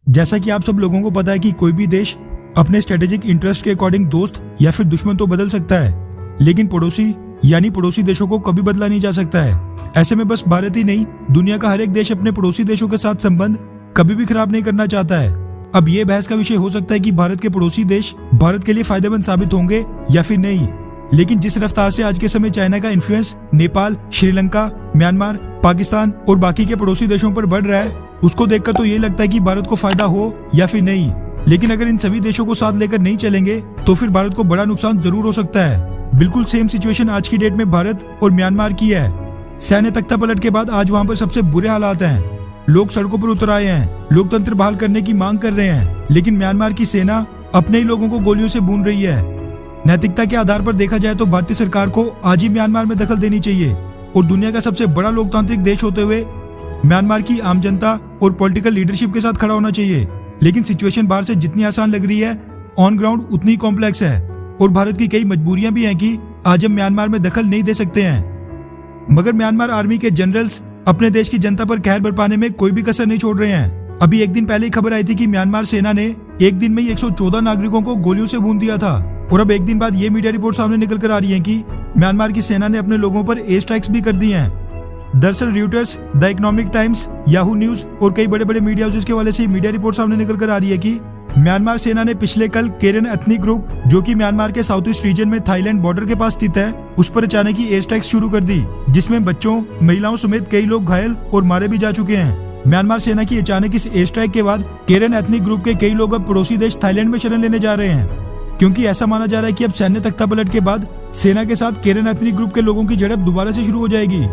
जैसा कि आप सब लोगों को पता है कि कोई भी देश अपने स्ट्रेटेजिक इंटरेस्ट के अकॉर्डिंग दोस्त या फिर दुश्मन तो बदल सकता है, लेकिन पड़ोसी देशों को कभी बदला नहीं जा सकता है। ऐसे में बस भारत ही नहीं, दुनिया का हर एक देश अपने पड़ोसी देशों के साथ संबंध कभी भी खराब नहीं करना चाहता है। अब ये बहस का विषय हो सकता है कि भारत के पड़ोसी देश भारत के लिए फायदेमंद साबित होंगे या फिर नहीं, लेकिन जिस रफ्तार से आज के समय चाइना का इन्फ्लुएंस नेपाल, श्रीलंका, म्यांमार, पाकिस्तान और बाकी के पड़ोसी देशों पर बढ़ रहा है, उसको देखकर तो ये लगता है कि भारत को फायदा हो या फिर नहीं। लेकिन अगर इन सभी देशों को साथ लेकर नहीं चलेंगे तो फिर भारत को बड़ा नुकसान जरूर हो सकता है। बिल्कुल सेम सिचुएशन आज की डेट में भारत और म्यांमार की है। सैन्य तख्तापलट के बाद आज वहाँ पर सबसे बुरे हालात हैं। लोग सड़कों पर उतर आए हैं, लोकतंत्र बहाल करने की मांग कर रहे हैं, लेकिन म्यांमार की सेना अपने ही लोगों को गोलियों से भून रही है। नैतिकता के आधार पर देखा जाए तो भारतीय सरकार को आज ही म्यांमार में दखल देनी चाहिए और दुनिया का सबसे बड़ा लोकतांत्रिक देश होते हुए म्यांमार की आम जनता और पॉलिटिकल लीडरशिप के साथ खड़ा होना चाहिए। लेकिन सिचुएशन बाहर से जितनी आसान लग रही है, ऑन ग्राउंड उतनी कॉम्प्लेक्स है और भारत की कई मजबूरियां भी हैं कि आज हम म्यांमार में दखल नहीं दे सकते हैं। मगर म्यांमार आर्मी के जनरल्स अपने देश की जनता पर कहर बरपाने में कोई भी कसर नहीं छोड़ रहे हैं। अभी एक दिन पहले खबर आई थी कि म्यांमार सेना ने एक दिन में ही 114 नागरिकों को गोलियों से भून दिया था और अब एक दिन बाद ये मीडिया रिपोर्ट सामने निकल कर आ रही है कि म्यांमार की सेना ने अपने लोगों पर एयर स्ट्राइक्स भी कर दी हैं। दरअसल Reuters, the economic times, Yahoo news और कई बड़े बड़े मीडिया हाउसेस के वाले से मीडिया रिपोर्ट सामने निकल कर आ रही है कि म्यांमार सेना ने पिछले कल केरन एथनिक ग्रुप, जो कि म्यांमार के साउथ ईस्ट रीजन में थाईलैंड बॉर्डर के पास स्थित है, उस पर अचानक ही एयर स्ट्राइक्स शुरू कर दी, जिसमें बच्चों, महिलाओं समेत कई लोग घायल और मारे भी जा चुके हैं। म्यांमार सेना की अचानक इस एयर स्ट्राइक के बाद केरन एथनिक ग्रुप के कई लोग अब पड़ोसी देश थाईलैंड में शरण लेने जा रहे हैं, क्योंकि ऐसा माना जा रहा है कि अब सैन्य तख्तापलट के बाद सेना के साथ केरन एथनिक ग्रुप के लोगों की झड़प दोबारा से शुरू हो जाएगी।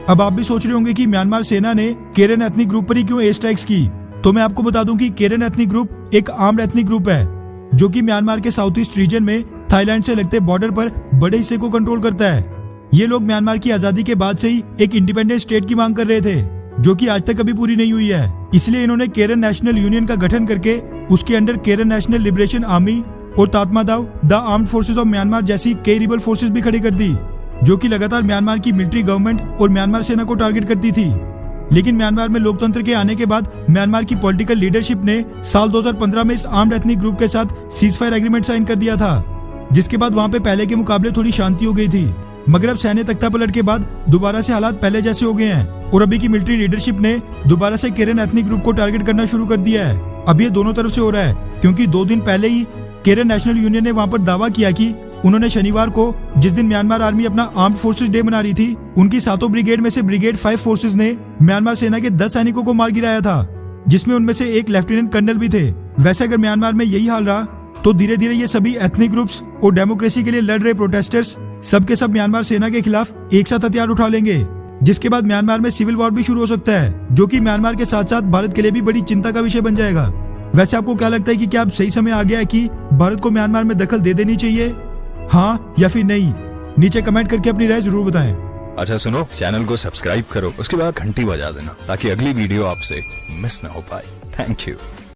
अब आप भी सोच रहे होंगे कि म्यांमार सेना ने केरन एथनिक ग्रुप पर ही क्यों एयर स्ट्राइक्स की, तो मैं आपको बता दूं कि केरन एथनिक ग्रुप एक आर्म्ड एथनिक ग्रुप है, जो कि म्यांमार के साउथ ईस्ट रीजन में थाईलैंड से लगते बॉर्डर पर बड़े हिस्से को कंट्रोल करता है। ये लोग म्यांमार की आजादी के बाद से ही एक इंडिपेंडेंट स्टेट की मांग कर रहे थे, जो कि आज तक कभी पूरी नहीं हुई है। इसलिए इन्होंने केरन नेशनल यूनियन का गठन करके उसके under Karen National Liberation Army और Tatmadaw the armed forces of Myanmar जैसी कई रिबल फोर्सेज भी खड़ी कर दी, जो कि लगातार म्यांमार की मिलिट्री गवर्नमेंट और म्यांमार सेना को टारगेट करती थी। लेकिन म्यांमार में लोकतंत्र के आने के बाद म्यांमार की पॉलिटिकल लीडरशिप ने साल 2015 में इस आर्म्ड एथनिक ग्रुप के साथ सीजफायर एग्रीमेंट साइन कर दिया था, जिसके बाद वहां पे पहले के मुकाबले थोड़ी शांति हो गई थी। मगर अब सैन्य तख्तापलट के बाद दोबारा से हालात पहले जैसे हो गए हैं और अभी की मिलिट्री लीडरशिप ने दोबारा से केरन एथनिक ग्रुप को टारगेट करना शुरू कर दिया है। अब ये दोनों तरफ से हो रहा है, क्योंकि 2 दिन पहले ही केरन नेशनल यूनियन ने वहां पर दावा किया कि उन्होंने शनिवार को, जिस दिन म्यांमार आर्मी अपना आर्म्ड फोर्सेज डे मना रही थी, उनकी 7 ब्रिगेड में से ब्रिगेड 5 फोर्सेज ने म्यांमार सेना के 10 सैनिकों को मार गिराया था, जिसमें उनमें से एक लेफ्टिनेंट कर्नल भी थे। वैसे अगर म्यांमार में यही हाल रहा तो धीरे धीरे ये सभी एथनिक ग्रुप्स और डेमोक्रेसी के लिए लड़ रहे प्रोटेस्टर्स सब के सब म्यांमार सेना के खिलाफ एक साथ हथियार उठा लेंगे, जिसके बाद म्यांमार में सिविल वॉर भी शुरू हो सकता है, जो कि म्यांमार के साथ साथ भारत के लिए भी बड़ी चिंता का विषय बन जाएगा। वैसे आपको क्या लगता है कि क्या अब सही समय आ गया है कि भारत को म्यांमार में दखल दे देनी चाहिए, हाँ या फिर नहीं? नीचे कमेंट करके अपनी राय जरूर बताएं। अच्छा सुनो, चैनल को सब्सक्राइब करो, उसके बाद घंटी बजा देना ताकि अगली वीडियो आपसे मिस ना हो पाए। Thank you.